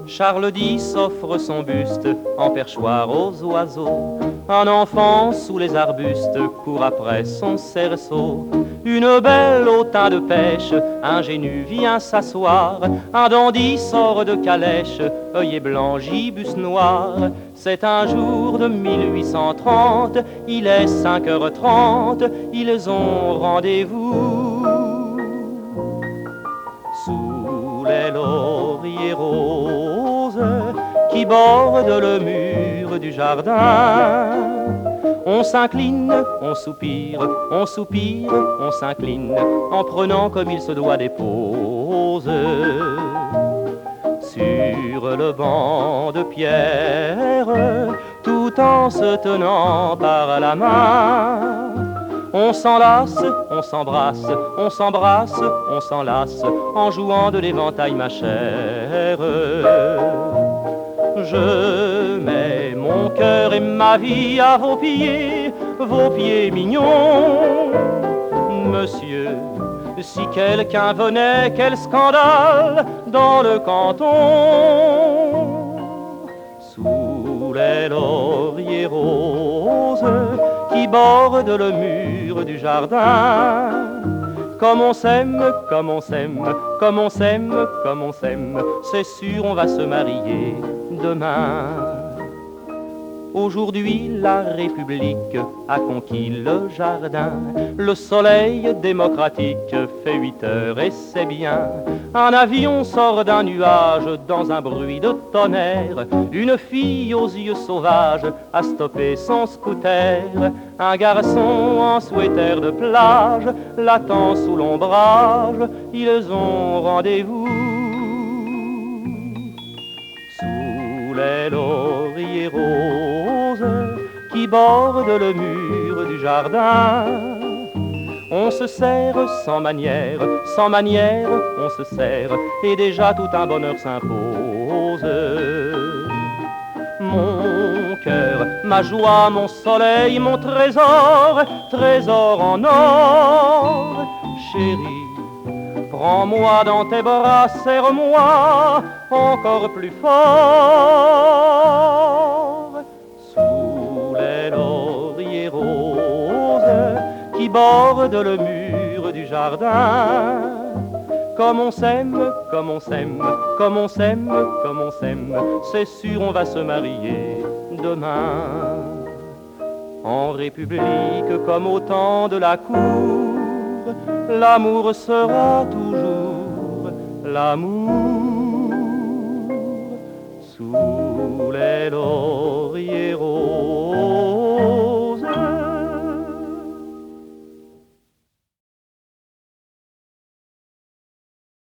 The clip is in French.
Charles X offre son buste en perchoir aux oiseaux. Un enfant sous les arbustes court après son cerceau. Une belle au teint de pêche, ingénue vient s'asseoir. Un dandy sort de calèche, œillet blanc, gibus noir. C'est un jour de 1830, il est 5h30, ils ont rendez-vous sous les lauriers roses qui bordent le mur du jardin. On s'incline, on soupire, on soupire, on s'incline, en prenant comme il se doit des poses. Sur le banc de pierre, tout en se tenant par la main, on s'enlace, on s'embrasse, on s'embrasse, on s'enlace, en jouant de l'éventail, ma chère. Je mets mon cœur et ma vie à vos pieds mignons. Monsieur, si quelqu'un venait, quel scandale dans le canton. Sous les lauriers roses qui bordent le mur du jardin, comme on s'aime, comme on s'aime, comme on s'aime, comme on s'aime, c'est sûr on va se marier demain. Aujourd'hui, la République a conquis le jardin. Le soleil démocratique fait 8 heures et c'est bien. Un avion sort d'un nuage dans un bruit de tonnerre. Une fille aux yeux sauvages a stoppé son scooter. Un garçon en sweater de plage l'attend sous l'ombrage. Ils ont rendez-vous sous les lauriers roses qui bordent le mur du jardin. On se serre sans manière, on se serre, et déjà tout un bonheur s'impose. Mon cœur, ma joie, mon soleil, mon trésor, trésor en or. Chérie, prends-moi dans tes bras, serre-moi encore plus fort. Sous les lauriers roses qui bordent le mur du jardin, comme on s'aime, comme on s'aime, comme on s'aime, comme on s'aime, c'est sûr on va se marier demain. En République comme au temps de la cour, l'amour sera toujours l'amour.